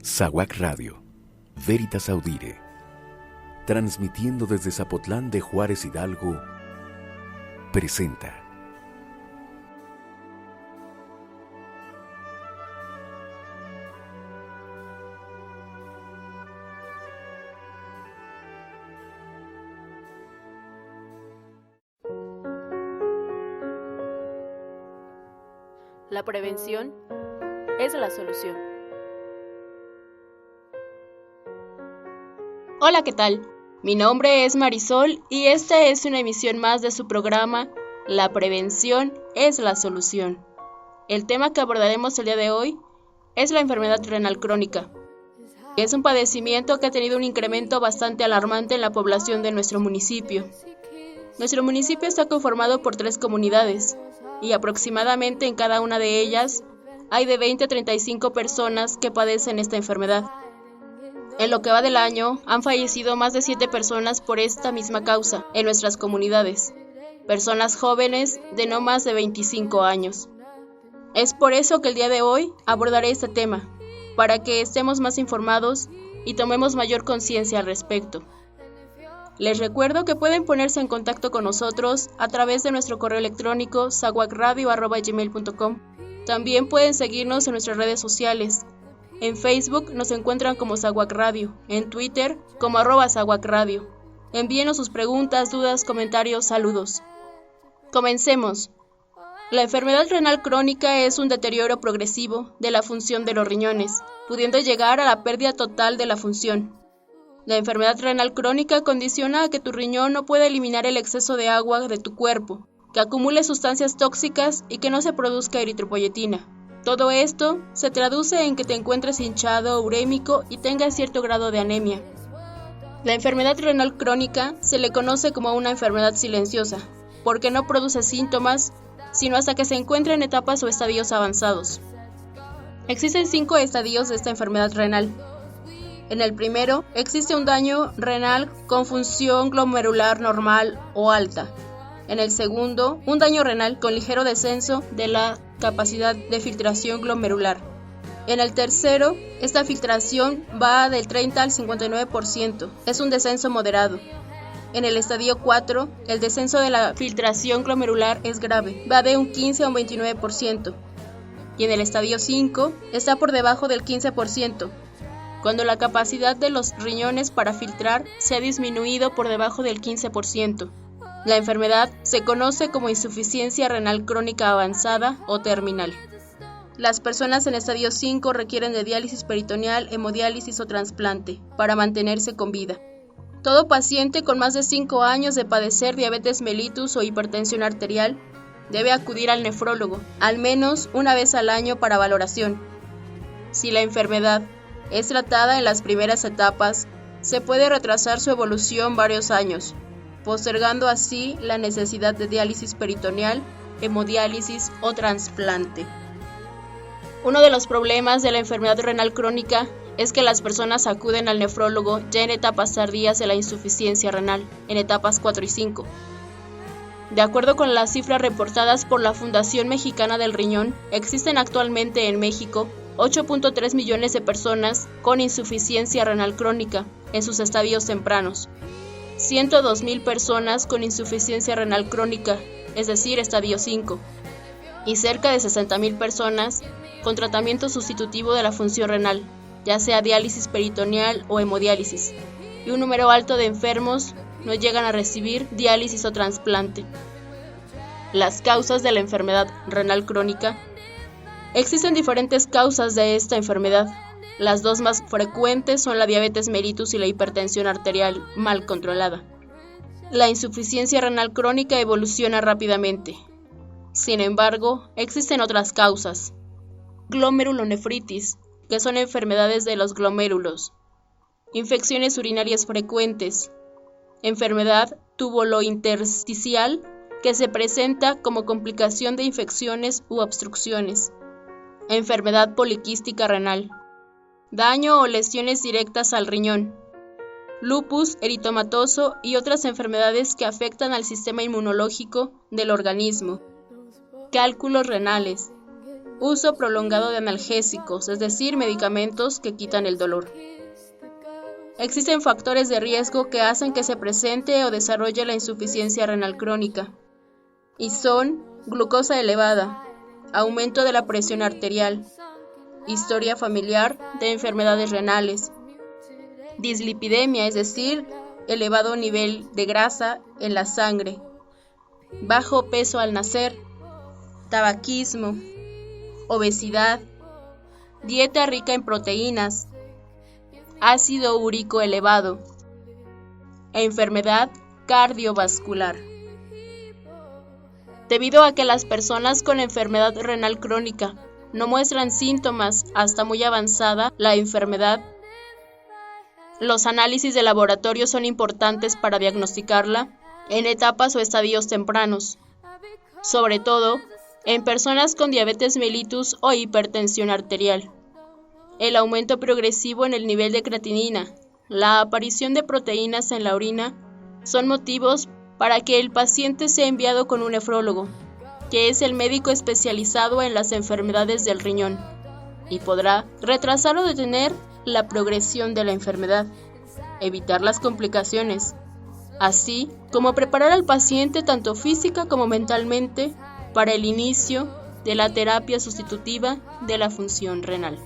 SAWAC Radio, Veritas Audire, transmitiendo desde Zapotlán de Juárez Hidalgo, presenta La prevención es la solución. Hola, ¿qué tal? Mi nombre es Marisol y esta es una emisión más de su programa La prevención es la solución. El tema que abordaremos el día de hoy es la enfermedad renal crónica. Es un padecimiento que ha tenido un incremento bastante alarmante en la población de nuestro municipio. Nuestro municipio está conformado por 3 comunidades y aproximadamente en cada una de ellas hay de 20 a 35 personas que padecen esta enfermedad. En lo que va del año, han fallecido más de 7 personas por esta misma causa en nuestras comunidades, personas jóvenes de no más de 25 años. Es por eso que el día de hoy abordaré este tema, para que estemos más informados y tomemos mayor conciencia al respecto. Les recuerdo que pueden ponerse en contacto con nosotros a través de nuestro correo electrónico sawacradio@gmail.com. También pueden seguirnos en nuestras redes sociales. En Facebook nos encuentran como SAWAC Radio, en Twitter como @SAWAC Radio. Envíenos sus preguntas, dudas, comentarios, saludos. Comencemos. La enfermedad renal crónica es un deterioro progresivo de la función de los riñones, pudiendo llegar a la pérdida total de la función. La enfermedad renal crónica condiciona a que tu riñón no pueda eliminar el exceso de agua de tu cuerpo, que acumule sustancias tóxicas y que no se produzca eritropoyetina. Todo esto se traduce en que te encuentres hinchado, urémico y tengas cierto grado de anemia. La enfermedad renal crónica se le conoce como una enfermedad silenciosa, porque no produce síntomas, sino hasta que se encuentra en etapas o estadios avanzados. Existen 5 estadios de esta enfermedad renal. En el primero, existe un daño renal con función glomerular normal o alta. En el segundo, un daño renal con ligero descenso de la capacidad de filtración glomerular. En el tercero, esta filtración va del 30 al 59%, es un descenso moderado. En el estadio 4, el descenso de la filtración glomerular es grave, va de un 15 a un 29%. Y en el estadio 5, está por debajo del 15%, cuando la capacidad de los riñones para filtrar se ha disminuido por debajo del 15%. La enfermedad se conoce como insuficiencia renal crónica avanzada o terminal. Las personas en estadio 5 requieren de diálisis peritoneal, hemodiálisis o trasplante para mantenerse con vida. Todo paciente con más de 5 años de padecer diabetes mellitus o hipertensión arterial debe acudir al nefrólogo al menos una vez al año para valoración. Si la enfermedad es tratada en las primeras etapas, se puede retrasar su evolución varios años, postergando así la necesidad de diálisis peritoneal, hemodiálisis o trasplante. Uno de los problemas de la enfermedad renal crónica es que las personas acuden al nefrólogo ya en etapas tardías de la insuficiencia renal, en etapas 4 y 5. De acuerdo con las cifras reportadas por la Fundación Mexicana del Riñón, existen actualmente en México 8.3 millones de personas con insuficiencia renal crónica en sus estadios tempranos. 102,000 personas con insuficiencia renal crónica, es decir, estadio 5, y cerca de 60,000 personas con tratamiento sustitutivo de la función renal, ya sea diálisis peritoneal o hemodiálisis, y un número alto de enfermos no llegan a recibir diálisis o trasplante. Las causas de la enfermedad renal crónica. Existen diferentes causas de esta enfermedad. Las 2 más frecuentes son la diabetes mellitus y la hipertensión arterial mal controlada. La insuficiencia renal crónica evoluciona rápidamente. Sin embargo, existen otras causas. Glomerulonefritis, que son enfermedades de los glomérulos. Infecciones urinarias frecuentes. Enfermedad tubulointersticial, que se presenta como complicación de infecciones u obstrucciones. Enfermedad poliquística renal. Daño o lesiones directas al riñón, lupus eritematoso y otras enfermedades que afectan al sistema inmunológico del organismo, cálculos renales, Uso prolongado de analgésicos, es decir, medicamentos que quitan el dolor. Existen factores de riesgo que hacen que se presente o desarrolle la insuficiencia renal crónica, y son glucosa elevada, aumento de la presión arterial, historia familiar de enfermedades renales, dislipidemia, es decir, elevado nivel de grasa en la sangre, bajo peso al nacer, tabaquismo, obesidad, dieta rica en proteínas, ácido úrico elevado, enfermedad cardiovascular. Debido a que las personas con enfermedad renal crónica no muestran síntomas hasta muy avanzada la enfermedad, los análisis de laboratorio son importantes para diagnosticarla en etapas o estadios tempranos, sobre todo en personas con diabetes mellitus o hipertensión arterial. El aumento progresivo en el nivel de creatinina, la aparición de proteínas en la orina, son motivos para que el paciente sea enviado con un nefrólogo, que es el médico especializado en las enfermedades del riñón, y podrá retrasar o detener la progresión de la enfermedad, evitar las complicaciones, así como preparar al paciente tanto física como mentalmente para el inicio de la terapia sustitutiva de la función renal.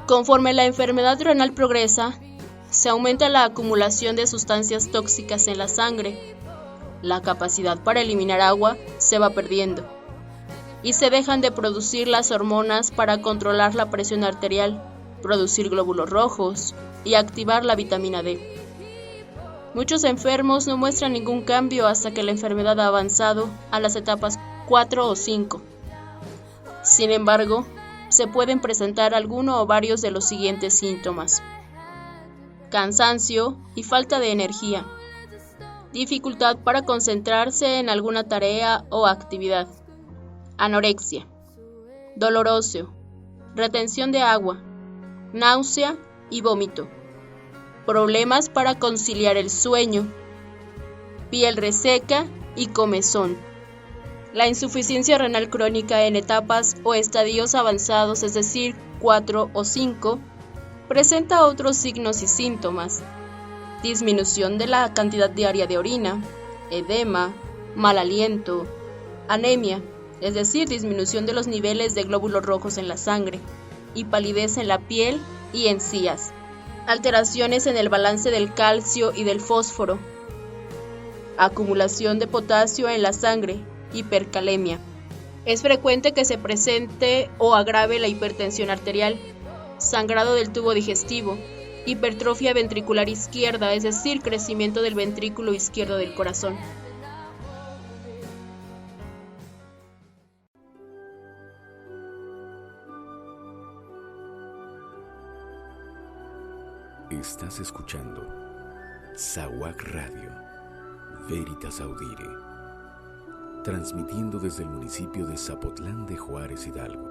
Conforme la enfermedad renal progresa, se aumenta la acumulación de sustancias tóxicas en la sangre, la capacidad para eliminar agua se va perdiendo, y se dejan de producir las hormonas para controlar la presión arterial, producir glóbulos rojos y activar la vitamina D. Muchos enfermos no muestran ningún cambio hasta que la enfermedad ha avanzado a las etapas 4 o 5. Sin embargo, se pueden presentar alguno o varios de los siguientes síntomas: cansancio y falta de energía, dificultad para concentrarse en alguna tarea o actividad, anorexia, dolor óseo, retención de agua, náusea y vómito, problemas para conciliar el sueño, piel reseca y comezón. La insuficiencia renal crónica en etapas o estadios avanzados, es decir, 4 o 5, presenta otros signos y síntomas: disminución de la cantidad diaria de orina, edema, mal aliento, anemia, es decir, disminución de los niveles de glóbulos rojos en la sangre, y palidez en la piel y encías, alteraciones en el balance del calcio y del fósforo, acumulación de potasio en la sangre, hipercalemia. Es frecuente que se presente o agrave la hipertensión arterial, sangrado del tubo digestivo, hipertrofia ventricular izquierda, es decir, crecimiento del ventrículo izquierdo del corazón. Estás escuchando SAWAC Radio, Veritas Audire, transmitiendo desde el municipio de Zapotlán de Juárez, Hidalgo.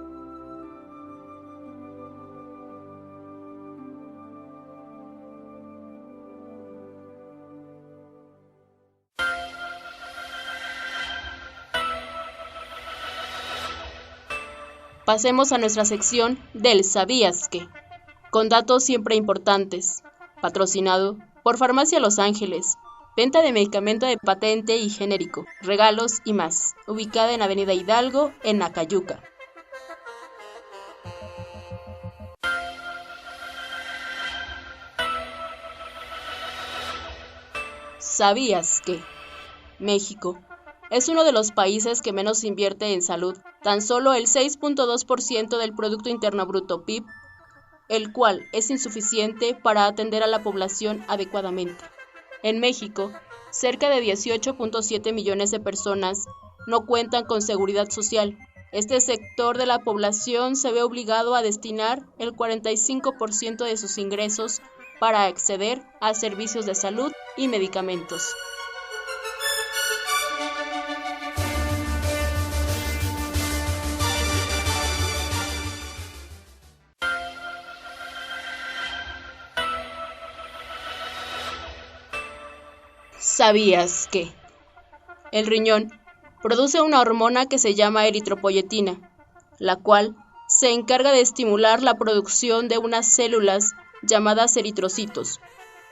Pasemos a nuestra sección del ¿Sabías qué?, con datos siempre importantes, patrocinado por Farmacia Los Ángeles, venta de medicamento de patente y genérico, regalos y más, ubicada en Avenida Hidalgo, en Nacayuca. ¿Sabías que México es uno de los países que menos invierte en salud? Tan solo el 6.2% del Producto Interno Bruto PIB, el cual es insuficiente para atender a la población adecuadamente. En México, cerca de 18.7 millones de personas no cuentan con seguridad social. Este sector de la población se ve obligado a destinar el 45% de sus ingresos para acceder a servicios de salud y medicamentos. ¿Sabías que el riñón produce una hormona que se llama eritropoyetina, la cual se encarga de estimular la producción de unas células llamadas eritrocitos.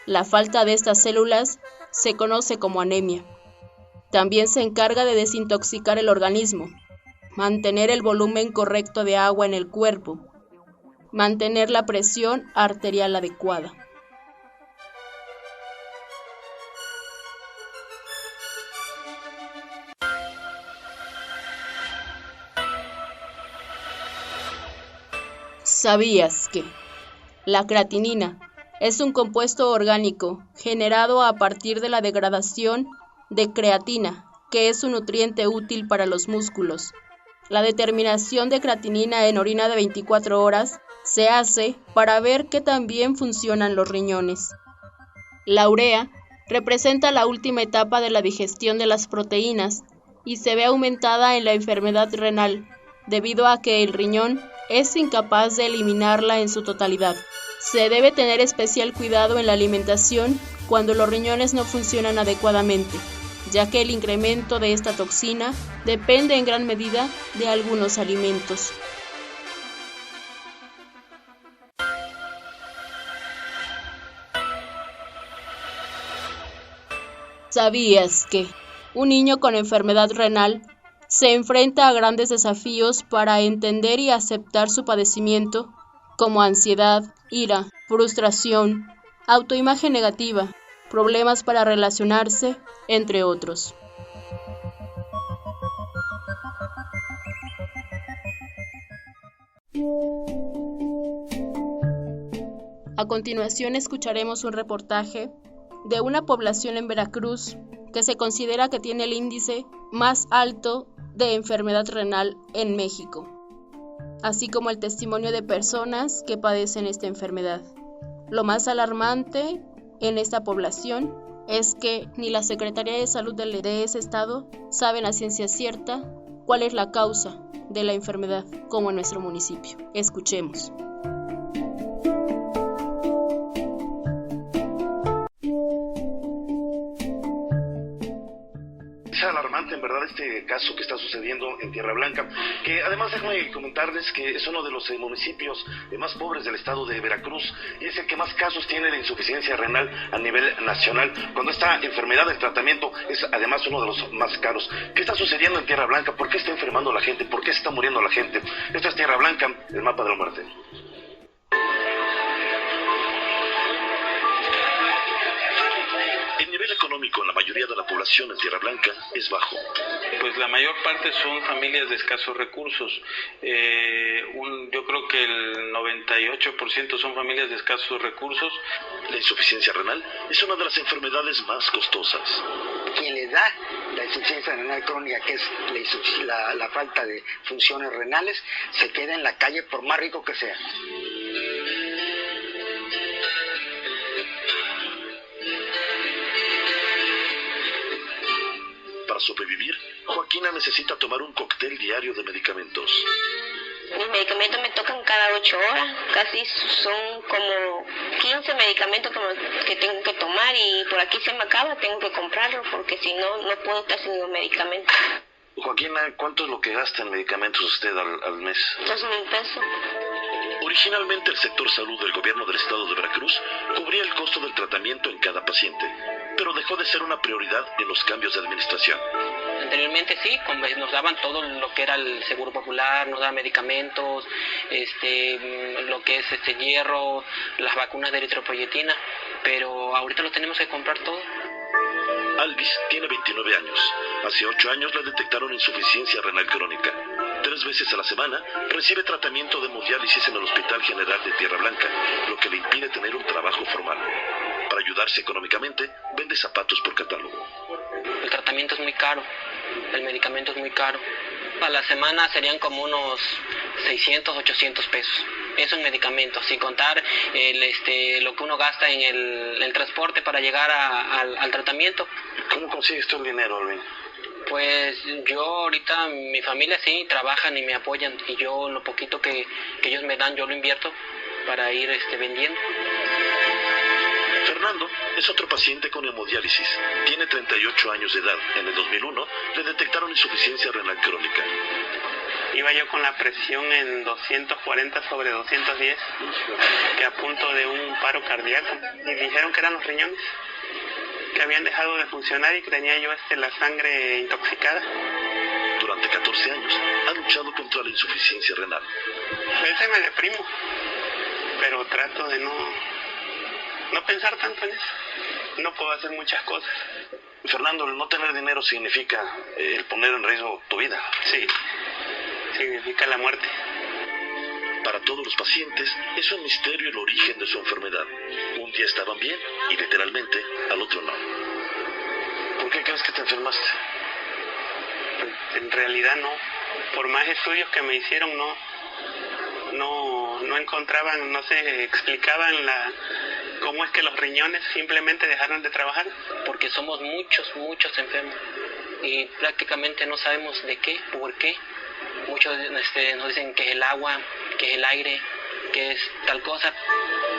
La falta de estas células se conoce como anemia. También se encarga de desintoxicar el organismo, mantener el volumen correcto de agua en el cuerpo, mantener la presión arterial adecuada. ¿Sabías que la creatinina es un compuesto orgánico generado a partir de la degradación de creatina, que es un nutriente útil para los músculos? La determinación de creatinina en orina de 24 horas se hace para ver que también funcionan los riñones. La urea representa la última etapa de la digestión de las proteínas y se ve aumentada en la enfermedad renal, debido a que el riñón es incapaz de eliminarla en su totalidad. Se debe tener especial cuidado en la alimentación cuando los riñones no funcionan adecuadamente, ya que el incremento de esta toxina depende en gran medida de algunos alimentos. ¿Sabías que un niño con enfermedad renal se enfrenta a grandes desafíos para entender y aceptar su padecimiento, como ansiedad, ira, frustración, autoimagen negativa, problemas para relacionarse, entre otros? A continuación escucharemos un reportaje de una población en Veracruz que se considera que tiene el índice más alto de enfermedad renal en México, así como el testimonio de personas que padecen esta enfermedad. Lo más alarmante en esta población es que ni la Secretaría de Salud de ese estado saben a ciencia cierta cuál es la causa de la enfermedad, como en nuestro municipio. Escuchemos. Es alarmante en verdad este caso que está sucediendo en Tierra Blanca, que además déjenme comentarles que es uno de los municipios más pobres del estado de Veracruz y es el que más casos tiene de insuficiencia renal a nivel nacional, cuando esta enfermedad, el tratamiento es además uno de los más caros. ¿Qué está sucediendo en Tierra Blanca? ¿Por qué está enfermando la gente? ¿Por qué se está muriendo la gente? Esta es Tierra Blanca, el mapa de la muerte. El nivel económico en la mayoría de la población en Tierra Blanca es bajo. Pues la mayor parte son familias de escasos recursos. Yo creo que el 98% son familias de escasos recursos. La insuficiencia renal es una de las enfermedades más costosas. Quien le da la insuficiencia renal crónica, que es la falta de funciones renales, se queda en la calle por más rico que sea. Para sobrevivir, Joaquina necesita tomar un cóctel diario de medicamentos. Mis medicamentos me tocan cada 8 horas, casi son como 15 medicamentos que tengo que tomar y por aquí se me acaba, tengo que comprarlo porque si no, no puedo estar sin los medicamentos. Joaquina, ¿cuánto es lo que gasta en medicamentos usted al mes? 2,000 pesos. Originalmente el sector salud del gobierno del estado de Veracruz cubría el costo del tratamiento en cada paciente, pero dejó de ser una prioridad en los cambios de administración. Anteriormente sí, nos daban todo lo que era el seguro popular, nos daban medicamentos, lo que es hierro, las vacunas de eritropoyetina, pero ahorita lo tenemos que comprar todo. Alvis tiene 29 años. Hace 8 años le detectaron insuficiencia renal crónica. 3 veces a la semana recibe tratamiento de hemodiálisis en el Hospital General de Tierra Blanca, lo que le impide tener un trabajo formal. Para ayudarse económicamente, vende zapatos por catálogo. El tratamiento es muy caro, el medicamento es muy caro. A la semana serían como unos 600, 800 pesos. Eso en medicamentos, sin contar lo que uno gasta en el transporte para llegar al tratamiento. ¿Cómo consigues tú el dinero, Alvin? Pues yo ahorita, mi familia sí, trabajan y me apoyan, y yo lo poquito que ellos me dan, yo lo invierto para ir vendiendo. Fernando es otro paciente con hemodiálisis. Tiene 38 años de edad. En el 2001 le detectaron insuficiencia renal crónica. Iba yo con la presión en 240/210, que a punto de un paro cardíaco, y dijeron que eran los riñones, que habían dejado de funcionar y que tenía yo la sangre intoxicada. Durante 14 años ha luchado contra la insuficiencia renal. A veces me deprimo, pero trato de no pensar tanto en eso. No puedo hacer muchas cosas. Fernando, el no tener dinero significa el poner en riesgo tu vida. Sí, significa la muerte. Para todos los pacientes es un misterio el origen de su enfermedad. Un día estaban bien y literalmente al otro no. ¿Por qué crees que te enfermaste? Pues, en realidad no. Por más estudios que me hicieron, no encontraban, no se explicaban cómo es que los riñones simplemente dejaron de trabajar. Porque somos muchos enfermos y prácticamente no sabemos de qué, por qué. Muchos nos dicen que es el agua, que es el aire, que es tal cosa.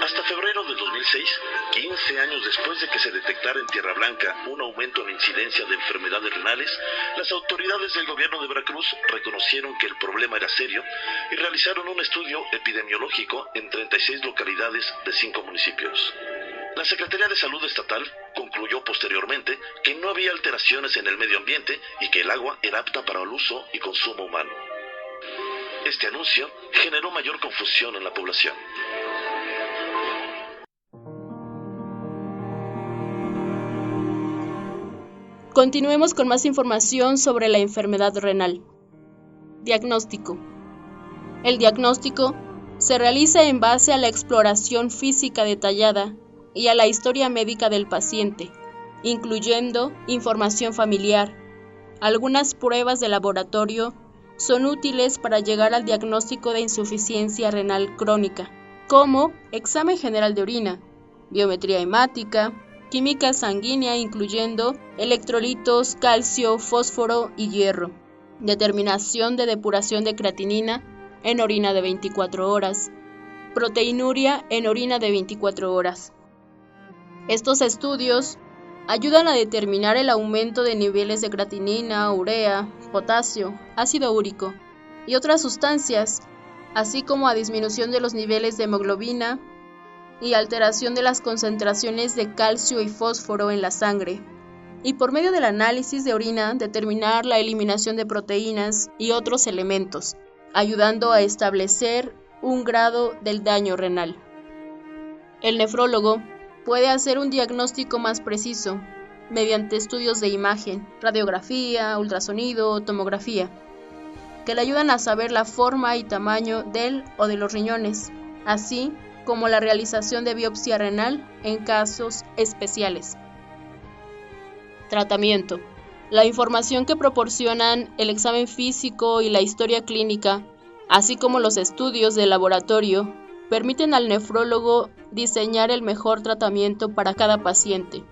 Hasta febrero del 2006, 15 años después de que se detectara en Tierra Blanca un aumento en la incidencia de enfermedades renales, las autoridades del gobierno de Veracruz reconocieron que el problema era serio y realizaron un estudio epidemiológico en 36 localidades de 5 municipios. La Secretaría de Salud Estatal concluyó posteriormente que no había alteraciones en el medio ambiente y que el agua era apta para el uso y consumo humano. Este anuncio generó mayor confusión en la población. Continuemos con más información sobre la enfermedad renal. Diagnóstico. El diagnóstico se realiza en base a la exploración física detallada y a la historia médica del paciente, incluyendo información familiar. Algunas pruebas de laboratorio son útiles para llegar al diagnóstico de insuficiencia renal crónica, como examen general de orina, biometría hemática, química sanguínea incluyendo electrolitos, calcio, fósforo y hierro, determinación de depuración de creatinina en orina de 24 horas, proteinuria en orina de 24 horas. Estos estudios ayudan a determinar el aumento de niveles de creatinina, urea, potasio, ácido úrico y otras sustancias, así como a disminución de los niveles de hemoglobina y alteración de las concentraciones de calcio y fósforo en la sangre, y por medio del análisis de orina determinar la eliminación de proteínas y otros elementos, ayudando a establecer un grado del daño renal. El nefrólogo puede hacer un diagnóstico más preciso mediante estudios de imagen, radiografía, ultrasonido, tomografía, que le ayudan a saber la forma y tamaño del o de los riñones, así como la realización de biopsia renal en casos especiales. Tratamiento. La información que proporcionan el examen físico y la historia clínica, así como los estudios de laboratorio, permiten al nefrólogo diseñar el mejor tratamiento para cada paciente.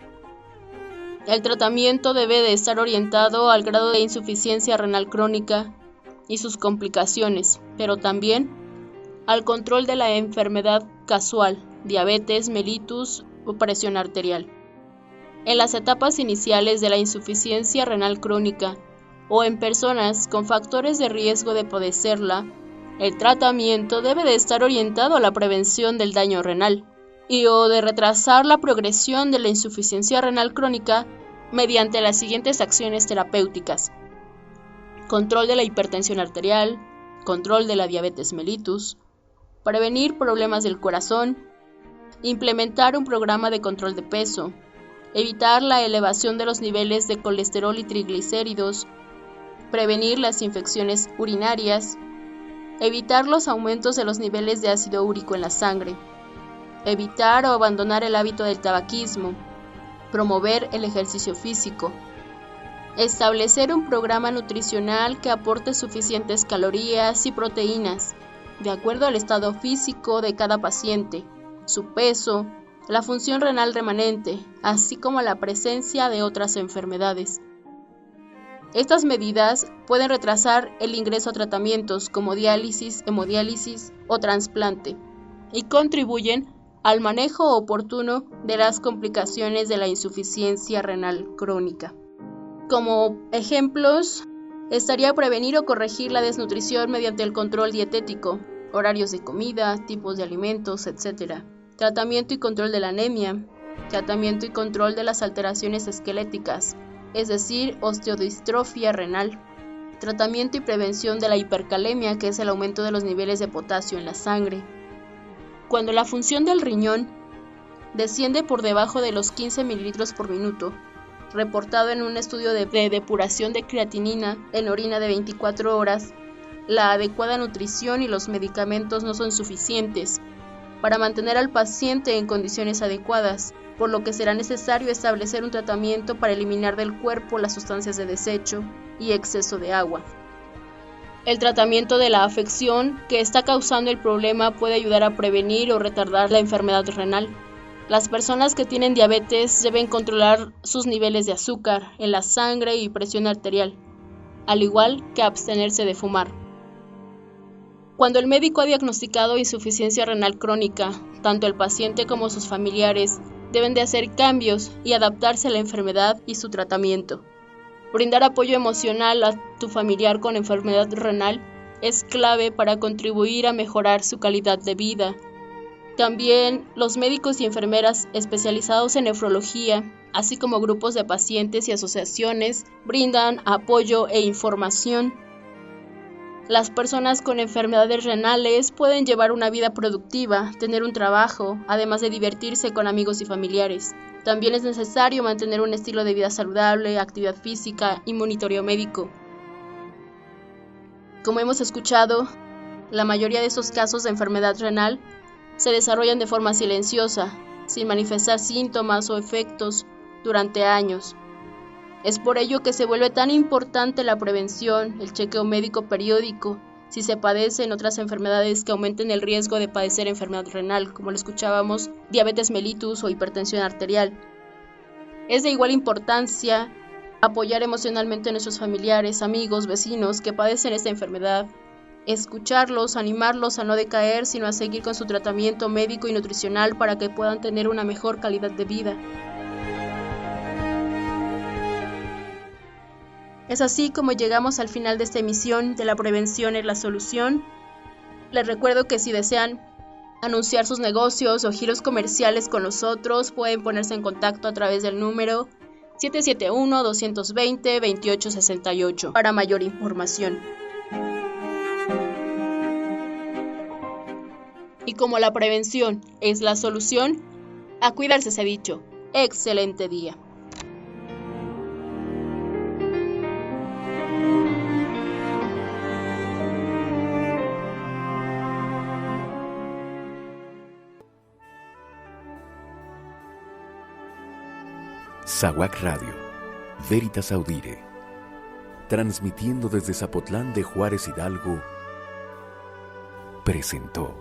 El tratamiento debe de estar orientado al grado de insuficiencia renal crónica y sus complicaciones, pero también al control de la enfermedad casual, diabetes, mellitus o presión arterial. En las etapas iniciales de la insuficiencia renal crónica o en personas con factores de riesgo de padecerla, el tratamiento debe de estar orientado a la prevención del daño renal o de retrasar la progresión de la insuficiencia renal crónica mediante las siguientes acciones terapéuticas: control de la hipertensión arterial, control de la diabetes mellitus, prevenir problemas del corazón, implementar un programa de control de peso, evitar la elevación de los niveles de colesterol y triglicéridos, prevenir las infecciones urinarias, evitar los aumentos de los niveles de ácido úrico en la sangre, evitar o abandonar el hábito del tabaquismo, promover el ejercicio físico, establecer un programa nutricional que aporte suficientes calorías y proteínas, de acuerdo al estado físico de cada paciente, su peso, la función renal remanente, así como la presencia de otras enfermedades. Estas medidas pueden retrasar el ingreso a tratamientos como diálisis, hemodiálisis o trasplante y contribuyen al manejo oportuno de las complicaciones de la insuficiencia renal crónica. Como ejemplos, estaría prevenir o corregir la desnutrición mediante el control dietético, horarios de comida, tipos de alimentos, etc. Tratamiento y control de la anemia, tratamiento y control de las alteraciones esqueléticas, es decir, osteodistrofia renal, tratamiento y prevención de la hipercalemia, que es el aumento de los niveles de potasio en la sangre. Cuando la función del riñón desciende por debajo de los 15 mililitros por minuto, reportado en un estudio de depuración de creatinina en orina de 24 horas, la adecuada nutrición y los medicamentos no son suficientes para mantener al paciente en condiciones adecuadas, por lo que será necesario establecer un tratamiento para eliminar del cuerpo las sustancias de desecho y exceso de agua. El tratamiento de la afección que está causando el problema puede ayudar a prevenir o retardar la enfermedad renal. Las personas que tienen diabetes deben controlar sus niveles de azúcar en la sangre y presión arterial, al igual que abstenerse de fumar. Cuando el médico ha diagnosticado insuficiencia renal crónica, tanto el paciente como sus familiares deben de hacer cambios y adaptarse a la enfermedad y su tratamiento. Brindar apoyo emocional a tu familiar con enfermedad renal es clave para contribuir a mejorar su calidad de vida. También los médicos y enfermeras especializados en nefrología, así como grupos de pacientes y asociaciones, brindan apoyo e información. Las personas con enfermedades renales pueden llevar una vida productiva, tener un trabajo, además de divertirse con amigos y familiares. También es necesario mantener un estilo de vida saludable, actividad física y monitoreo médico. Como hemos escuchado, la mayoría de esos casos de enfermedad renal se desarrollan de forma silenciosa, sin manifestar síntomas o efectos durante años. Es por ello que se vuelve tan importante la prevención, el chequeo médico periódico, si se padecen otras enfermedades que aumenten el riesgo de padecer enfermedad renal, como lo escuchábamos, diabetes mellitus o hipertensión arterial. Es de igual importancia apoyar emocionalmente a nuestros familiares, amigos, vecinos que padecen esta enfermedad, escucharlos, animarlos a no decaer, sino a seguir con su tratamiento médico y nutricional para que puedan tener una mejor calidad de vida. Es así como llegamos al final de esta emisión de La Prevención es la Solución. Les recuerdo que si desean anunciar sus negocios o giros comerciales con nosotros, pueden ponerse en contacto a través del número 771-220-2868 para mayor información. Y como la prevención es la solución, a cuidarse se ha dicho. Excelente día. SAWAC Radio, Veritas Audire, transmitiendo desde Zapotlán de Juárez Hidalgo, presentó